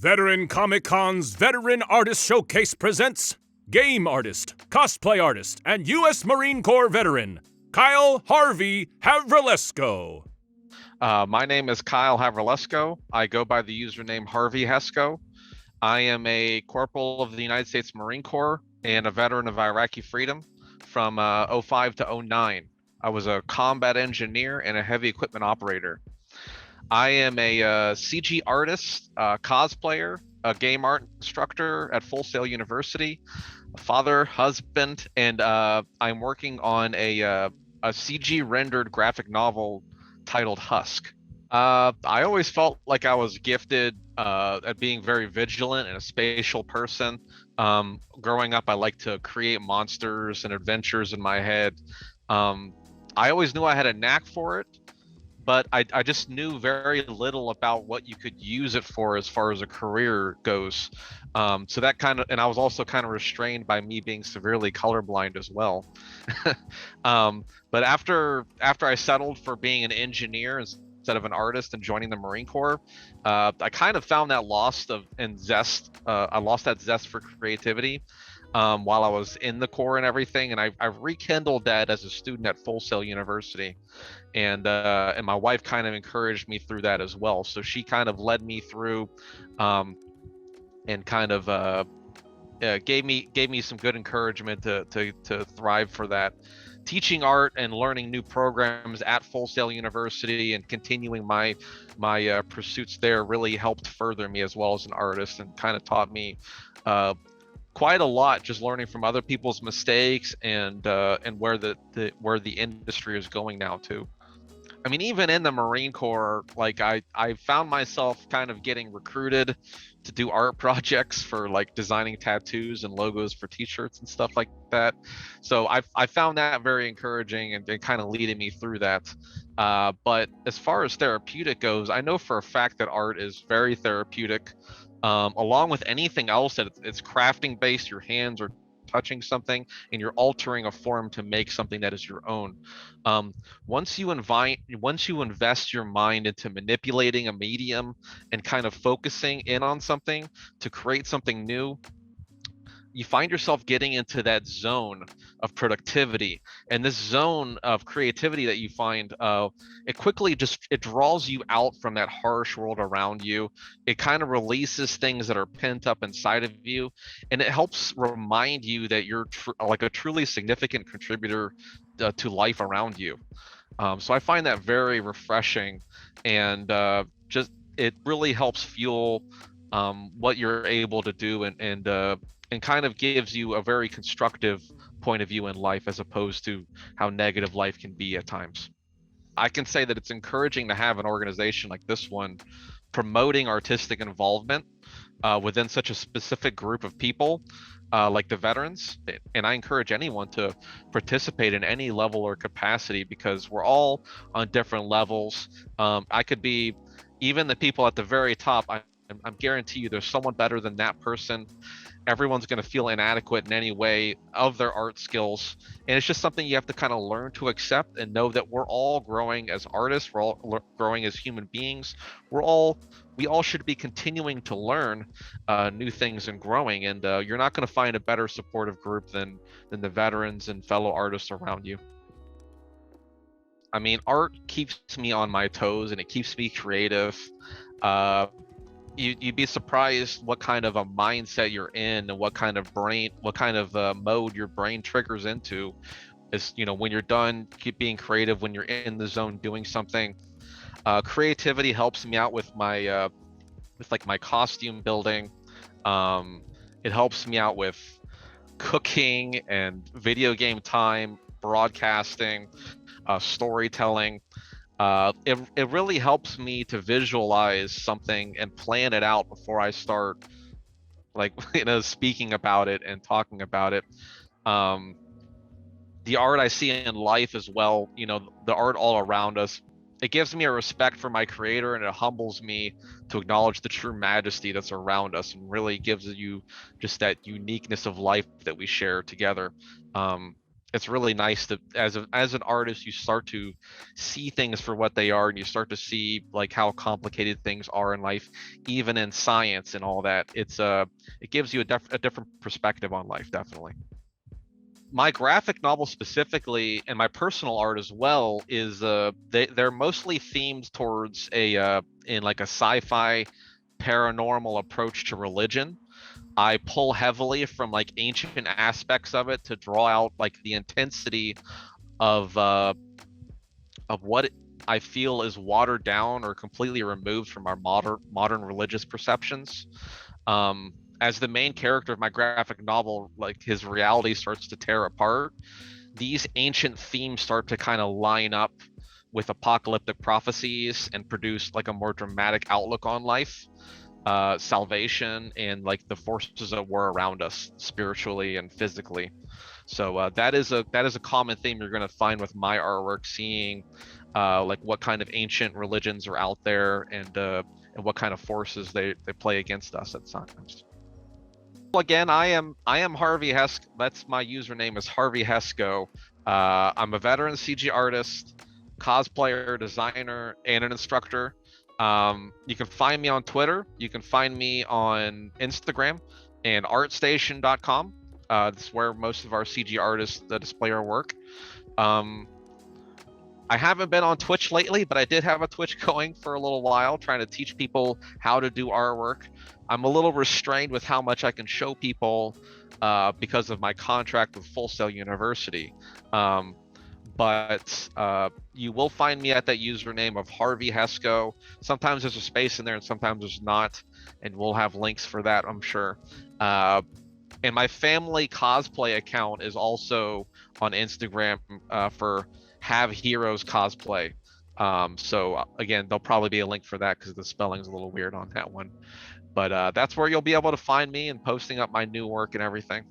Veteran Comic Con's Veteran Artist Showcase presents game artist, cosplay artist, and U.S. Marine Corps veteran, Kyle Harvey Havrilesko. My name is Kyle Havrilesko. I go by the username Harveyhesko. I am a corporal of the United States Marine Corps and a veteran of Iraqi freedom from 05 to 09. I was a combat engineer and a heavy equipment operator. I am a CG artist, cosplayer, a game art instructor at Full Sail University, a father, husband, and I'm working on a CG rendered graphic novel titled Husk. I always felt like I was gifted at being very vigilant and a spatial person. Growing up, I liked to create monsters and adventures in my head. I always knew I had a knack for it, but I just knew very little about what you could use it for as far as a career goes. So that and I was also kind of restrained by me being severely colorblind as well. But after I settled for being an engineer instead of an artist and joining the Marine Corps, I kind of found that zest. I lost that zest for creativity while I was in the Corps and everything, and I've rekindled that as a student at Full Sail University, and my wife kind of encouraged me through that as well. So she kind of led me through, and kind of gave me some good encouragement to thrive for that. Teaching art and learning new programs at Full Sail University and continuing my pursuits there really helped further me as well as an artist, and kind of taught me quite a lot, just learning from other people's mistakes and where the industry is going now too. I mean, even in the Marine Corps, like I found myself kind of getting recruited to do art projects for like designing tattoos and logos for t-shirts and stuff like that. So I found that very encouraging and kind of leading me through that. But as far as therapeutic goes, I know for a fact that art is very therapeutic. Along with anything else that it's crafting based, your hands are touching something and you're altering a form to make something that is your own. Once you invest your mind into manipulating a medium and kind of focusing in on something to create something new, you find yourself getting into that zone of productivity, and this zone of creativity that you find, it quickly it draws you out from that harsh world around you. It kind of releases things that are pent up inside of you, and it helps remind you that you're like a truly significant contributor to life around you. So I find that very refreshing, and just it really helps fuel what you're able to do, and kind of gives you a very constructive point of view in life, as opposed to how negative life can be at times. I can say that it's encouraging to have an organization like this one promoting artistic involvement within such a specific group of people, like the veterans. And I encourage anyone to participate in any level or capacity, because we're all on different levels. I could be, even the people at the very top, I'm guarantee you there's someone better than that person. Everyone's going to feel inadequate in any way of their art skills, and it's just something you have to kind of learn to accept and know that we're all growing as artists, we're all growing as human beings. We all should be continuing to learn new things and growing, and you're not going to find a better supportive group than the veterans and fellow artists around you. I mean, art keeps me on my toes and it keeps me creative. You'd be surprised what kind of a mindset you're in, and what kind of mode your brain triggers into. Is, when you're done keep being creative, when you're in the zone doing something. Creativity helps me out with my my costume building. It helps me out with cooking and video game time, broadcasting, storytelling. It really helps me to visualize something and plan it out before I start, like, speaking about it and talking about it. The art I see in life as well, the art all around us, it gives me a respect for my creator, and it humbles me to acknowledge the true majesty that's around us, and really gives you just that uniqueness of life that we share together. it's really nice to, as an artist, you start to see things for what they are, and you start to see like how complicated things are in life, even in science and all that. It gives you a different perspective on life, definitely. My graphic novel specifically, and my personal art as well, is they're mostly themed towards in like a sci-fi paranormal approach to religion. I pull heavily from like ancient aspects of it to draw out like the intensity of uh of what I feel is watered down or completely removed from our modern religious perceptions. Um, as the main character of my graphic novel, like his reality starts to tear apart, these ancient themes start to kind of line up with apocalyptic prophecies and produce like a more dramatic outlook on life, salvation, and like the forces that were around us spiritually and physically. So that is a common theme you're going to find with my artwork, seeing like what kind of ancient religions are out there, and what kind of forces they play against us at times. Well, again, I am Harvey Hesk. That's my username is Harveylesko. I'm a veteran CG artist, cosplayer, designer, and an instructor. You can find me on Twitter. You can find me on Instagram and artstation.com. That's where most of our CG artists display our work. Um, I haven't been on Twitch lately, but I did have a Twitch going for a little while, trying to teach people how to do artwork. I'm a little restrained with how much I can show people because of my contract with Full Sail University. But you will find me at that username of Harveylesko. Sometimes there's a space in there and sometimes there's not, and we'll have links for that, I'm sure. And my family cosplay account is also on Instagram for Have Heroes Cosplay. So again, there'll probably be a link for that because the spelling's a little weird on that one. But that's where you'll be able to find me and posting up my new work and everything.